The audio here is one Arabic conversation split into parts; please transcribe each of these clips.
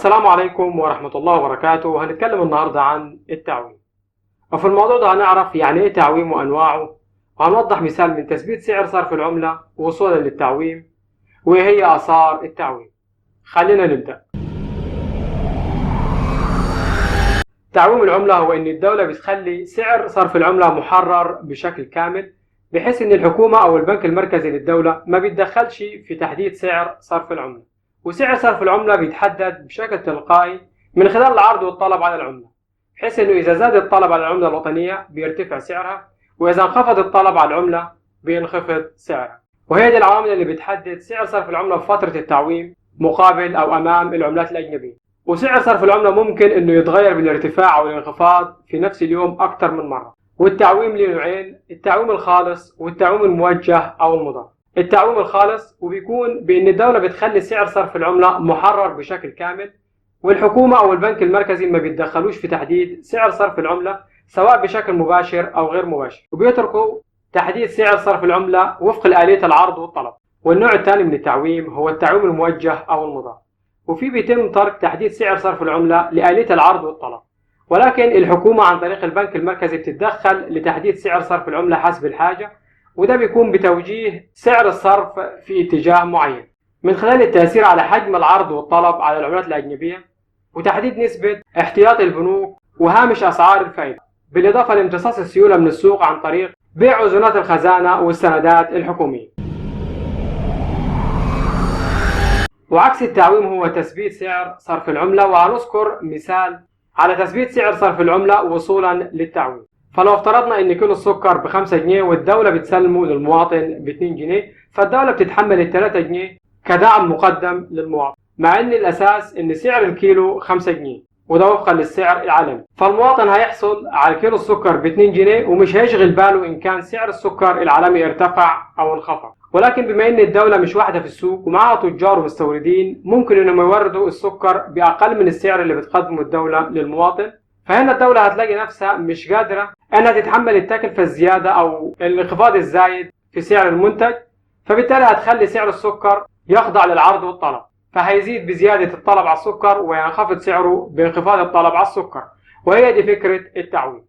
السلام عليكم ورحمة الله وبركاته. هنتكلم النهاردة عن التعويم، وفي الموضوع ده هنعرف يعني ايه تعويم وأنواعه، وهنوضح مثال من تثبيت سعر صرف العملة وصولا للتعويم، وإيه هي آثار التعويم. خلينا نبدأ. تعويم العملة هو إن الدولة بتخلي سعر صرف العملة محرر بشكل كامل، بحيث إن الحكومة أو البنك المركزي للدولة ما بيتدخلش في تحديد سعر صرف العملة، وسعر صرف العملة بيتحدد بشكل تلقائي من خلال العرض والطلب على العملة، بحيث إنه إذا زاد الطلب على العملة الوطنية بيرتفع سعرها، وإذا انخفض الطلب على العملة بينخفض سعرها. وهي دي العوامل اللي بتحدد سعر صرف العملة في فترة التعويم مقابل أو أمام العملات الأجنبية. وسعر صرف العملة ممكن إنه يتغير بالارتفاع أو الانخفاض في نفس اليوم أكثر من مرة. والتعويم له نوعين: التعويم الخالص والتعويم الموجه أو المضاد. التعويم الخالص وبيكون بإن الدولة بتخلي سعر صرف العملة محرر بشكل كامل، والحكومة أو البنك المركزي ما بيتدخلوش في تحديد سعر صرف العملة سواء بشكل مباشر أو غير مباشر، وبيتركوا تحديد سعر صرف العملة وفق آلية العرض والطلب. والنوع الثاني من التعويم هو التعويم الموجه أو المضاد، وفي بيتم ترك تحديد سعر صرف العملة لآلية العرض والطلب، ولكن الحكومة عن طريق البنك المركزي بتتدخل لتحديد سعر صرف العملة حسب الحاجة، وده بيكون بتوجيه سعر الصرف في اتجاه معين من خلال التأثير على حجم العرض والطلب على العملات الأجنبية، وتحديد نسبة احتياط البنوك وهامش أسعار الفائدة، بالإضافة لامتصاص السيولة من السوق عن طريق بيع عزونات الخزانة والسندات الحكومية. وعكس التعويم هو تثبيت سعر صرف العملة، وهنذكر مثال على تثبيت سعر صرف العملة وصولا للتعويم. فلو افترضنا ان كيلو السكر ب5 جنيه والدولة بتسلمه للمواطن ب2 جنيه، فالدولة بتتحمل ال3 جنيه كدعم مقدم للمواطن، مع ان الاساس ان سعر الكيلو 5 جنيه، وده وفقا للسعر العالمي. فالمواطن هيحصل على كيلو السكر ب2 جنيه ومش هيشغل باله ان كان سعر السكر العالمي ارتفع او انخفض. ولكن بما ان الدولة مش واحدة في السوق ومعها تجار ومستوردين، ممكن انهم يوردوا السكر باقل من السعر اللي بتقدمه الدولة للمواطن، فهنا الدولة هتلاقي نفسها مش قادرة انها تتحمل التكلفة الزيادة او الانخفاض الزايد في سعر المنتج، فبالتالي هتخلي سعر السكر يخضع للعرض والطلب، فهيزيد بزيادة الطلب على السكر وينخفض سعره بانخفاض الطلب على السكر. وهي دي فكرة التعويم.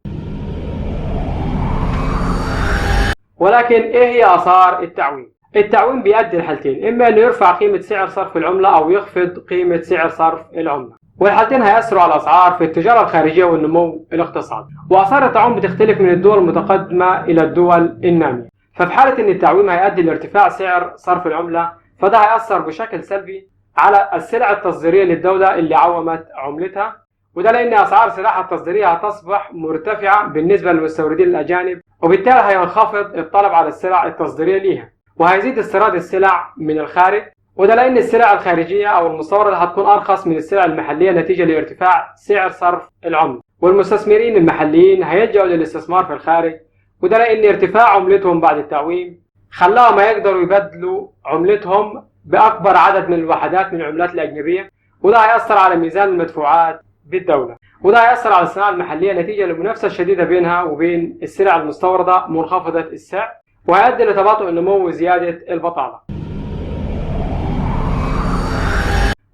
ولكن ايه هي آثار التعويم؟ التعويم بيؤدي لحالتين: اما انه يرفع قيمة سعر صرف العملة او يخفض قيمة سعر صرف العملة، والحالتين هيأثروا على الأسعار في التجارة الخارجية والنمو الاقتصادي. وآثار التعويم بتختلف من الدول المتقدمة إلى الدول النامية. ففي حالة إن التعويم هيؤدي لارتفاع سعر صرف العملة، فده هيأثر بشكل سلبي على السلع التصديرية للدولة اللي عومت عملتها، وده لأن أسعار سلعها التصديرية هتصبح مرتفعة بالنسبة للمستوردين الأجانب، وبالتالي هينخفض الطلب على السلع التصديرية ليها، وهيزيد استيراد السلع من الخارج، وده لأن السلع الخارجية أو المستوردة هتكون أرخص من السلع المحلية نتيجة لارتفاع سعر صرف العملة، والمستثمرين المحليين هيلجأوا للاستثمار في الخارج، وده لأن ارتفاع عملتهم بعد التعويم خلاهم ما يقدروا يبدلوا عملتهم بأكبر عدد من الوحدات من العملات الأجنبية، وده هيأثر على ميزان المدفوعات بالدولة، وده هيأثر على الصناعة المحلية نتيجة للمنافسة الشديدة بينها وبين السلع المستوردة منخفضة السعر، وهيؤدي لتباطؤ النمو وزيادة البطالة.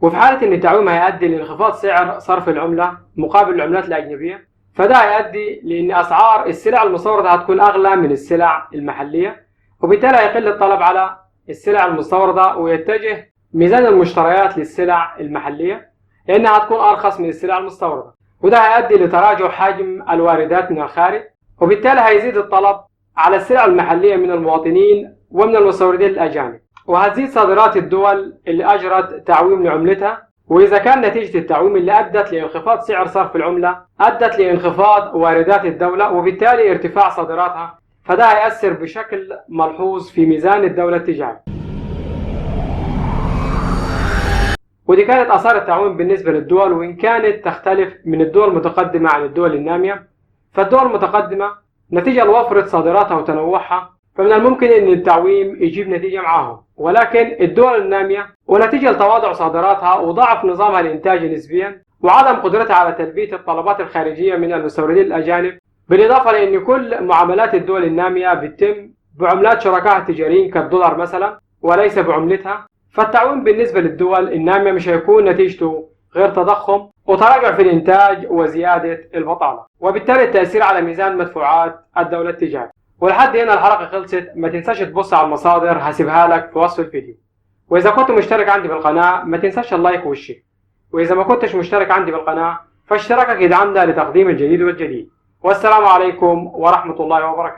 وفي حالة إن التعويم هيؤدي لانخفاض سعر صرف العملة مقابل العملات الأجنبية، فده هيؤدي لأن أسعار السلع المستوردة هتكون أغلى من السلع المحلية، وبالتالي هيقل الطلب على السلع المستوردة ويتجه ميزان المشتريات للسلع المحلية لأنها هتكون أرخص من السلع المستوردة، وده هيؤدي لتراجع حجم الواردات من الخارج، وبالتالي هيزيد الطلب على السلع المحلية من المواطنين ومن المستوردين الأجانب، وهتزيد صادرات الدول اللي أجرت تعويم لعملتها. وإذا كان نتيجة التعويم اللي أدت لانخفاض سعر صرف العملة أدت لانخفاض واردات الدولة وبالتالي ارتفاع صادراتها، فده هيأثر بشكل ملحوظ في ميزان الدولة التجاري. ودي كانت آثار التعويم بالنسبة للدول، وإن كانت تختلف من الدول المتقدمة عن الدول النامية. فالدول المتقدمة نتيجة لوفرة صادراتها وتنوعها فمن الممكن أن التعويم يجيب نتيجة معاهم، ولكن الدول النامية ونتيجة لتواضع صادراتها وضعف نظامها الإنتاجي نسبيا وعدم قدرتها على تلبية الطلبات الخارجية من المستوردين الأجانب، بالإضافة لأن كل معاملات الدول النامية بتتم بعملات شركائها التجاريين كالدولار مثلا وليس بعملتها، فالتعويم بالنسبة للدول النامية مش هيكون نتيجته غير تضخم وتراجع في الإنتاج وزيادة البطالة، وبالتالي التأثير على ميزان مدفوعات الدولة التجاري. ولحد هنا الحلقة خلصت. ما تنساش تبص على المصادر، هسيبها لك في وصف الفيديو. وإذا كنت مشترك عندي بالقناة ما تنساش اللايك والشير، وإذا ما كنتش مشترك عندي بالقناة فاشتراكك يدعمنا لتقديم الجديد والجديد. والسلام عليكم ورحمة الله وبركاته.